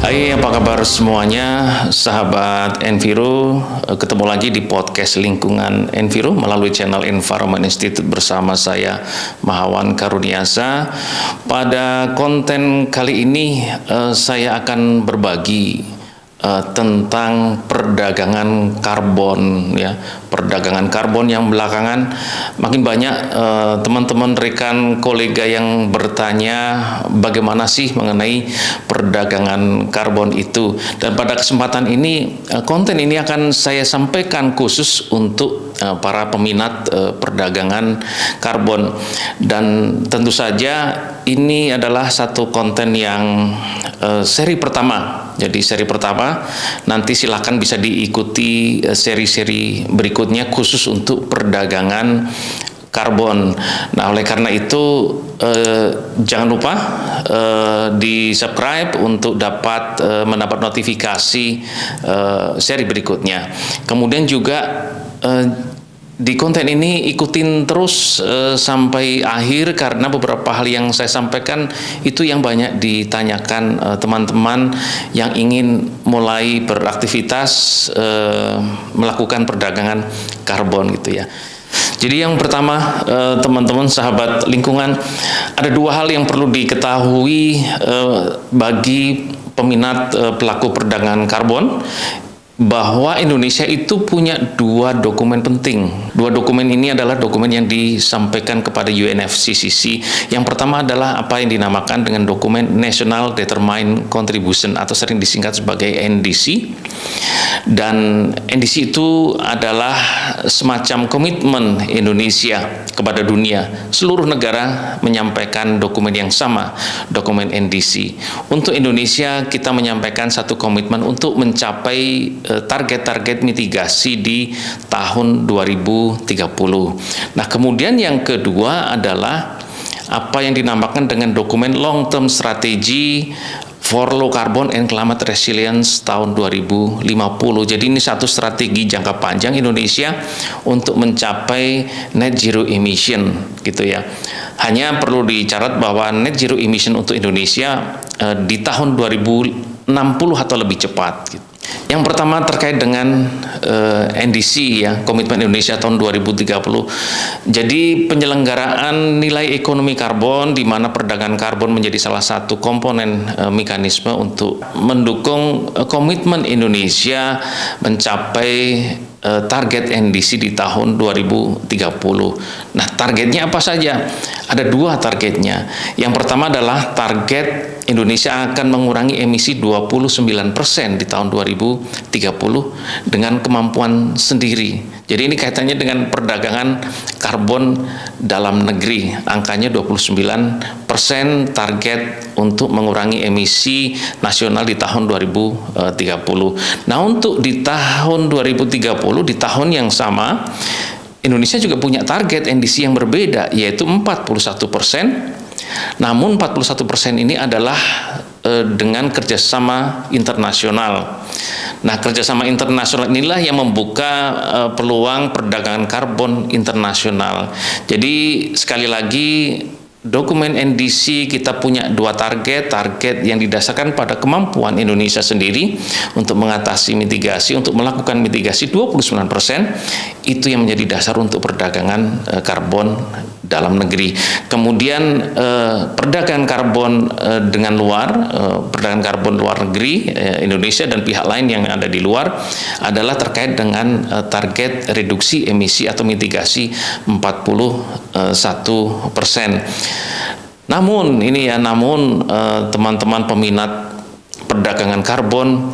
Hai, apa kabar semuanya, sahabat Enviro? Ketemu lagi di podcast Lingkungan Enviro melalui channel Environment Institute bersama saya, Mahawan Karuniasa. Pada konten kali ini, saya akan berbagi tentang perdagangan karbon, ya, perdagangan karbon yang belakangan makin banyak teman-teman, rekan, kolega yang bertanya bagaimana sih mengenai perdagangan karbon itu. Dan pada kesempatan ini, konten ini akan saya sampaikan khusus untuk para peminat perdagangan karbon. Dan tentu saja ini adalah satu konten yang seri pertama. Jadi seri pertama, nanti silakan bisa diikuti seri-seri berikutnya khusus untuk perdagangan karbon. Nah, oleh karena itu jangan lupa di subscribe untuk dapat mendapat notifikasi seri berikutnya. Kemudian juga di konten ini ikutin terus sampai akhir, karena beberapa hal yang saya sampaikan itu yang banyak ditanyakan teman-teman yang ingin mulai beraktivitas melakukan perdagangan karbon gitu ya. Jadi yang pertama, teman-teman sahabat lingkungan, ada dua hal yang perlu diketahui bagi peminat pelaku perdagangan karbon, bahwa Indonesia itu punya dua dokumen penting. Dua dokumen ini adalah dokumen yang disampaikan kepada UNFCCC. Yang pertama adalah apa yang dinamakan dengan dokumen National Determined Contribution atau sering disingkat sebagai NDC. Dan NDC itu adalah semacam komitmen Indonesia kepada dunia. Seluruh negara menyampaikan dokumen yang sama, dokumen NDC. Untuk Indonesia, kita menyampaikan satu komitmen untuk mencapai target-target mitigasi di tahun 2030. Nah, kemudian yang kedua adalah apa yang dinamakan dengan dokumen Long Term Strategy for Low Carbon and Climate Resilience tahun 2050. Jadi ini satu strategi jangka panjang Indonesia untuk mencapai net zero emission gitu ya. Hanya perlu dicatat bahwa net zero emission untuk Indonesia di tahun 2060 atau lebih cepat gitu. Yang pertama terkait dengan NDC ya, Komitmen Indonesia tahun 2030. Jadi penyelenggaraan nilai ekonomi karbon, di mana perdagangan karbon menjadi salah satu komponen mekanisme untuk mendukung komitmen Indonesia mencapai target NDC di tahun 2030. Nah, targetnya apa saja? Ada dua targetnya. Yang pertama adalah target Indonesia akan mengurangi emisi 29% di tahun 2030 dengan kemampuan sendiri. Jadi ini kaitannya dengan perdagangan karbon dalam negeri. Angkanya 29% target untuk mengurangi emisi nasional di tahun 2030. Nah, untuk di tahun 2030, di tahun yang sama, Indonesia juga punya target NDC yang berbeda, yaitu 41%. Namun 41% ini adalah dengan kerjasama internasional. Nah, kerjasama internasional inilah yang membuka peluang perdagangan karbon internasional. Jadi sekali lagi, dokumen NDC kita punya dua target yang didasarkan pada kemampuan Indonesia sendiri untuk mengatasi mitigasi, untuk melakukan mitigasi 29%, itu yang menjadi dasar untuk perdagangan karbon dalam negeri. Kemudian perdagangan karbon dengan luar, perdagangan karbon luar negeri, Indonesia dan pihak lain yang ada di luar, adalah terkait dengan target reduksi emisi atau mitigasi 41%. Namun ini ya, teman-teman peminat perdagangan karbon,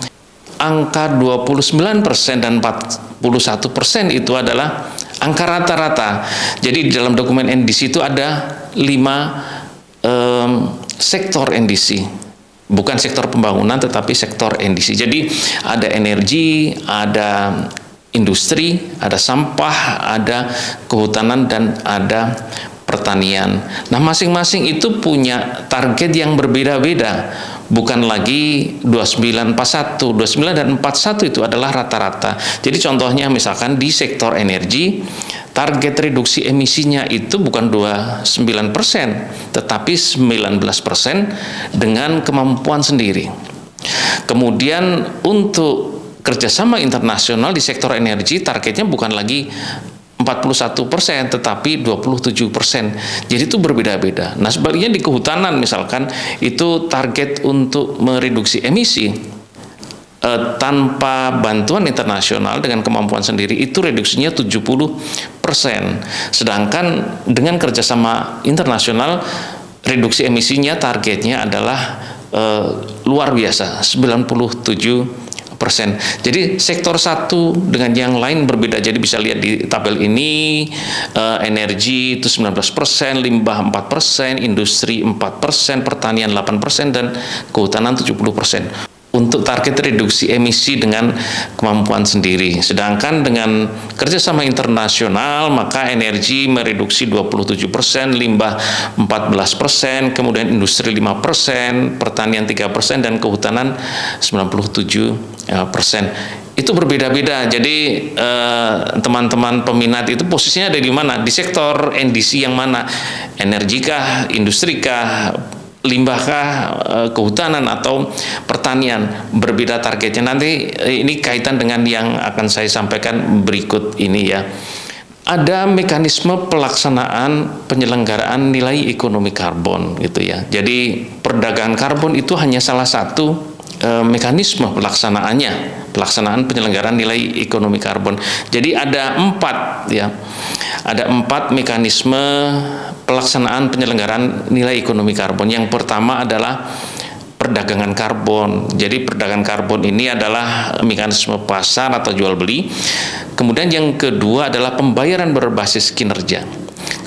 angka 29% dan 41% itu adalah angka rata-rata. Jadi di dalam dokumen NDC itu ada 5 sektor NDC. Bukan sektor pembangunan, tetapi sektor NDC. Jadi ada energi, ada industri, ada sampah, ada kehutanan, dan ada pertanian. Nah, masing-masing itu punya target yang berbeda-beda. Bukan lagi 2941, 29 dan 41 itu adalah rata-rata. Jadi contohnya misalkan di sektor energi, target reduksi emisinya itu bukan 29%, tetapi 19% dengan kemampuan sendiri. Kemudian untuk kerjasama internasional di sektor energi targetnya bukan lagi 41% tetapi 27%. Jadi itu berbeda-beda. Nah, sebaliknya di kehutanan misalkan itu target untuk mereduksi emisi tanpa bantuan internasional dengan kemampuan sendiri itu reduksinya 70%. Sedangkan dengan kerjasama internasional reduksi emisinya targetnya adalah luar biasa 97%. Jadi sektor satu dengan yang lain berbeda. Jadi bisa lihat di tabel ini, energi itu 19%, limbah 4%, industri 4%, pertanian 8%, dan kehutanan 70%. Untuk target reduksi emisi dengan kemampuan sendiri. Sedangkan dengan kerjasama internasional, maka energi mereduksi 27%, limbah 14%, kemudian industri 5%, pertanian 3%, dan kehutanan 97%. Itu berbeda-beda. Jadi teman-teman peminat itu posisinya ada di mana? Di sektor NDC yang mana? Energikah, industrikah, limbahkah, kehutanan, atau pertanian? Berbeda targetnya. Nanti ini kaitan dengan yang akan saya sampaikan berikut ini ya. Ada mekanisme pelaksanaan penyelenggaraan nilai ekonomi karbon gitu ya. Jadi perdagangan karbon itu hanya salah satu mekanisme pelaksanaan penyelenggaraan nilai ekonomi karbon. Jadi ada 4 ya. Ada 4 mekanisme pelaksanaan penyelenggaraan nilai ekonomi karbon. Yang pertama adalah perdagangan karbon. Jadi perdagangan karbon ini adalah mekanisme pasar atau jual beli. Kemudian yang kedua adalah pembayaran berbasis kinerja.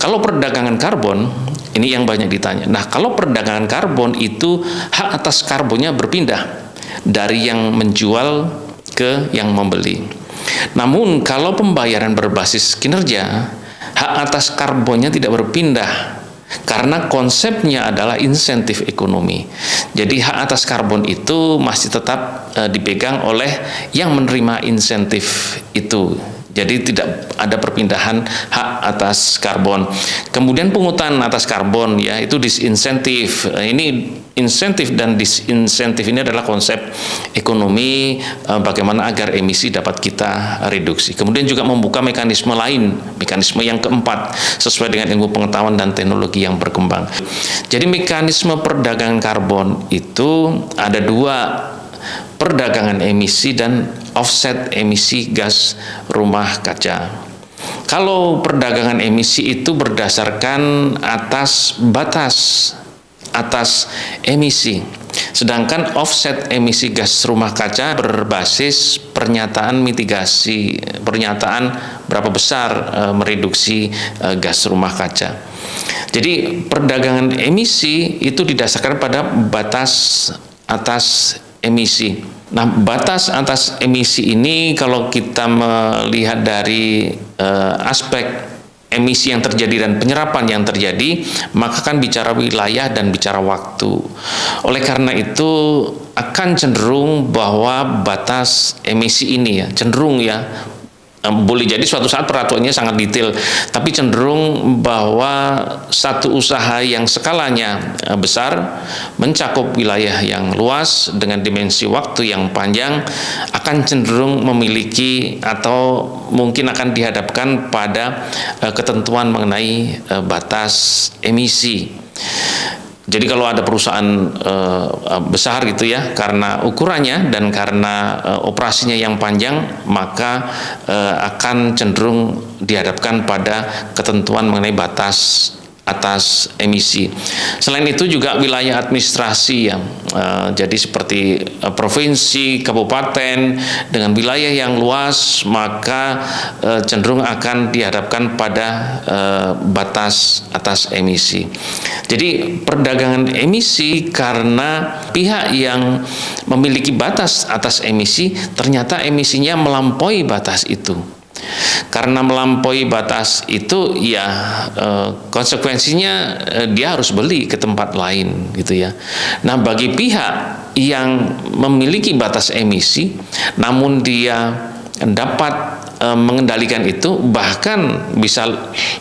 Kalau perdagangan karbon, ini yang banyak ditanya. Nah, kalau perdagangan karbon itu hak atas karbonnya berpindah dari yang menjual ke yang membeli. Namun kalau pembayaran berbasis kinerja, hak atas karbonnya tidak berpindah karena konsepnya adalah insentif ekonomi. Jadi hak atas karbon itu masih tetap dipegang oleh yang menerima insentif itu. Jadi tidak ada perpindahan hak atas karbon. Kemudian pungutan atas karbon ya, itu disinsentif. Ini insentif dan disinsentif ini adalah konsep ekonomi bagaimana agar emisi dapat kita reduksi. Kemudian juga membuka mekanisme lain, mekanisme yang keempat sesuai dengan ilmu pengetahuan dan teknologi yang berkembang. Jadi mekanisme perdagangan karbon itu ada 2, perdagangan emisi dan offset emisi gas rumah kaca. Kalau perdagangan emisi itu berdasarkan atas batas atas emisi, sedangkan offset emisi gas rumah kaca berbasis pernyataan mitigasi, pernyataan berapa besar mereduksi gas rumah kaca. Jadi perdagangan emisi itu didasarkan pada batas atas emisi. Nah, batas atas emisi ini kalau kita melihat dari aspek emisi yang terjadi dan penyerapan yang terjadi, maka kan bicara wilayah dan bicara waktu. Oleh karena itu akan cenderung bahwa batas emisi ini ya, cenderung ya, boleh jadi suatu saat peraturannya sangat detail, tapi cenderung bahwa satu usaha yang skalanya besar, mencakup wilayah yang luas dengan dimensi waktu yang panjang, akan cenderung memiliki atau mungkin akan dihadapkan pada ketentuan mengenai batas emisi. Jadi kalau ada perusahaan besar gitu ya, karena ukurannya dan karena operasinya yang panjang, maka akan cenderung dihadapkan pada ketentuan mengenai batas atas emisi. Selain itu juga wilayah administrasi ya, jadi seperti provinsi, kabupaten dengan wilayah yang luas, maka cenderung akan dihadapkan pada batas atas emisi. Jadi perdagangan emisi karena pihak yang memiliki batas atas emisi ternyata emisinya melampaui batas itu. Karena melampaui batas itu ya konsekuensinya dia harus beli ke tempat lain gitu ya. Nah, bagi pihak yang memiliki batas emisi namun dia dapat mengendalikan itu, bahkan bisa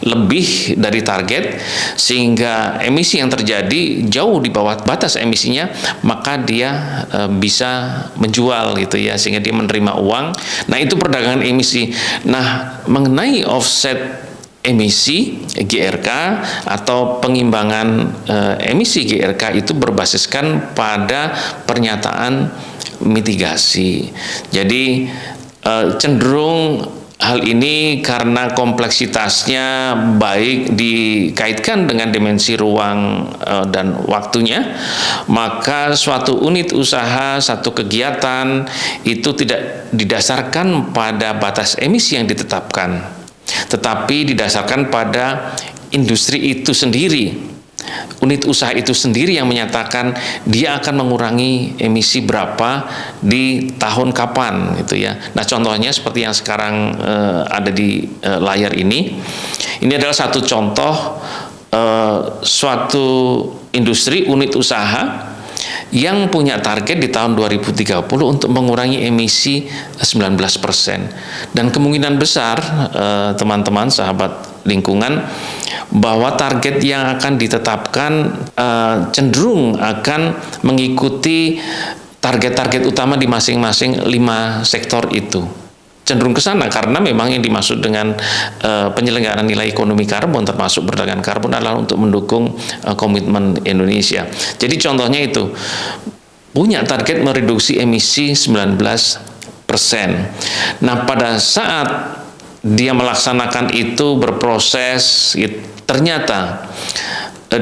lebih dari target, sehingga emisi yang terjadi jauh di bawah batas emisinya, maka dia bisa menjual gitu ya, sehingga dia menerima uang. Nah, itu perdagangan emisi. Nah, mengenai offset emisi GRK atau pengimbangan emisi GRK itu berbasiskan pada pernyataan mitigasi. Jadi cenderung hal ini karena kompleksitasnya baik dikaitkan dengan dimensi ruang dan waktunya, maka suatu unit usaha, satu kegiatan itu tidak didasarkan pada batas emisi yang ditetapkan, tetapi didasarkan pada industri itu sendiri. Unit usaha itu sendiri yang menyatakan dia akan mengurangi emisi berapa di tahun kapan gitu ya. Nah, contohnya seperti yang sekarang ada di layar ini. Ini adalah satu contoh suatu industri unit usaha yang punya target di tahun 2030 untuk mengurangi emisi 19%. Dan kemungkinan besar teman-teman sahabat lingkungan bahwa target yang akan ditetapkan cenderung akan mengikuti target-target utama di masing-masing 5 sektor itu. Cenderung ke sana karena memang yang dimaksud dengan penyelenggaraan nilai ekonomi karbon termasuk perdagangan karbon adalah untuk mendukung komitmen Indonesia. Jadi contohnya itu punya target mereduksi emisi 19%. Nah, pada saat dia melaksanakan itu berproses, ternyata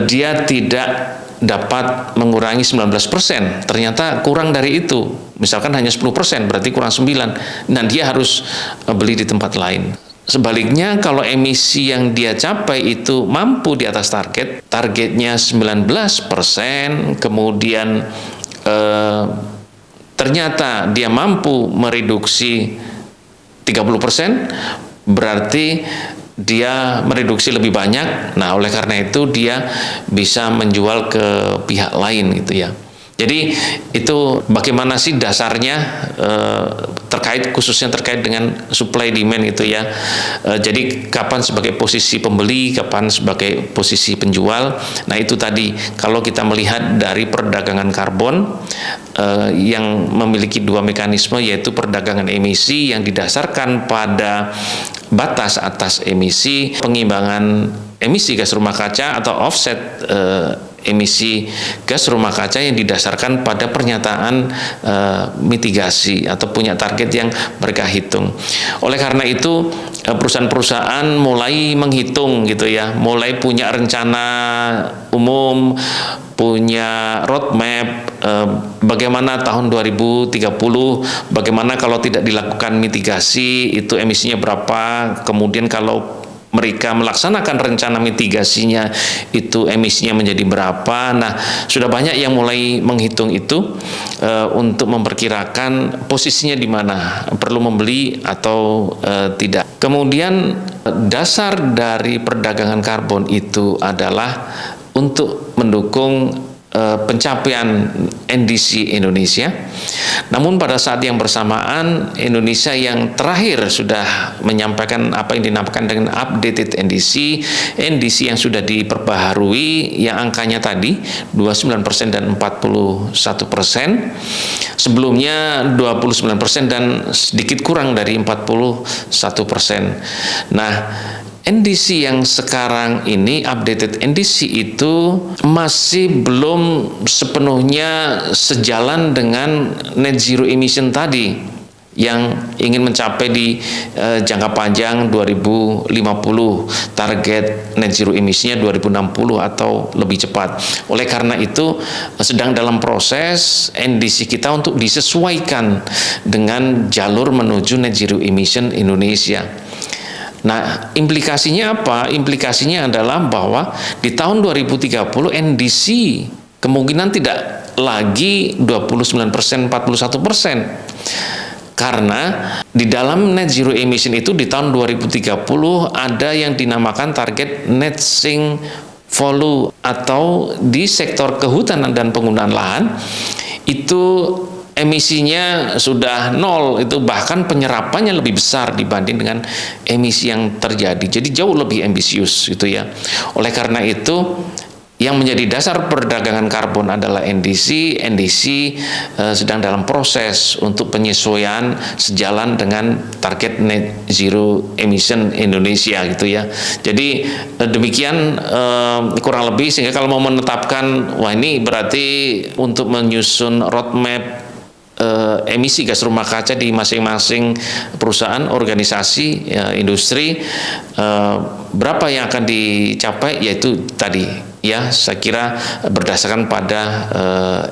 dia tidak dapat mengurangi 19%, ternyata kurang dari itu, misalkan hanya 10%, berarti kurang 9, dan dia harus beli di tempat lain. Sebaliknya, kalau emisi yang dia capai itu mampu di atas target, targetnya 19%, kemudian ternyata dia mampu mereduksi 30%, berarti dia mereduksi lebih banyak. Nah, oleh karena itu dia bisa menjual ke pihak lain gitu ya. Jadi itu bagaimana sih dasarnya khususnya terkait dengan supply demand gitu ya. Jadi kapan sebagai posisi pembeli, kapan sebagai posisi penjual. Nah, itu tadi kalau kita melihat dari perdagangan karbon yang memiliki 2 mekanisme, yaitu perdagangan emisi yang didasarkan pada batas atas emisi, pengimbangan emisi gas rumah kaca atau offset emisi gas rumah kaca yang didasarkan pada pernyataan mitigasi atau punya target yang mereka hitung. Oleh karena itu perusahaan-perusahaan mulai menghitung gitu ya, mulai punya rencana umum, punya roadmap bagaimana tahun 2030, bagaimana kalau tidak dilakukan mitigasi itu emisinya berapa, kemudian kalau mereka melaksanakan rencana mitigasinya itu emisinya menjadi berapa. Nah, sudah banyak yang mulai menghitung itu untuk memperkirakan posisinya di mana, perlu membeli atau tidak. Kemudian dasar dari perdagangan karbon itu adalah untuk mendukung pencapaian NDC Indonesia. Namun pada saat yang bersamaan Indonesia yang terakhir sudah menyampaikan apa yang dinamakan dengan updated NDC yang sudah diperbaharui yang angkanya tadi 29% dan 41%. Sebelumnya 29% dan sedikit kurang dari 41%. Nah, NDC yang sekarang ini, updated NDC itu masih belum sepenuhnya sejalan dengan net zero emission tadi yang ingin mencapai di jangka panjang 2050, target net zero emisinya 2060 atau lebih cepat. Oleh karena itu sedang dalam proses NDC kita untuk disesuaikan dengan jalur menuju net zero emission Indonesia. Nah, implikasinya apa? Implikasinya adalah bahwa di tahun 2030 NDC kemungkinan tidak lagi 29%, 41%. Karena di dalam net zero emission itu di tahun 2030 ada yang dinamakan target net sink volume, atau di sektor kehutanan dan penggunaan lahan itu emisinya sudah nol, itu bahkan penyerapannya lebih besar dibanding dengan emisi yang terjadi. Jadi jauh lebih ambisius gitu ya. Oleh karena itu yang menjadi dasar perdagangan karbon adalah NDC. NDC sedang dalam proses untuk penyesuaian sejalan dengan target net zero emission Indonesia gitu ya. Jadi demikian kurang lebih, sehingga kalau mau menetapkan wah ini berarti untuk menyusun roadmap emisi gas rumah kaca di masing-masing perusahaan, organisasi, industri, berapa yang akan dicapai, yaitu tadi ya, saya kira berdasarkan pada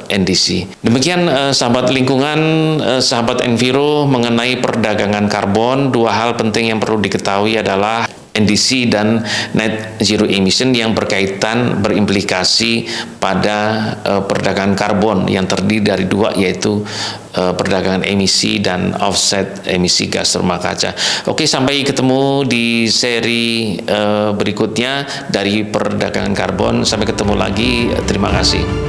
NDC. Demikian sahabat lingkungan, sahabat Enviro, mengenai perdagangan karbon. Dua hal penting yang perlu diketahui adalah NDC dan net zero emission yang berkaitan, berimplikasi pada perdagangan karbon yang terdiri dari dua, yaitu perdagangan emisi dan offset emisi gas rumah kaca. Oke, sampai ketemu di seri berikutnya dari perdagangan karbon. Sampai ketemu lagi, terima kasih.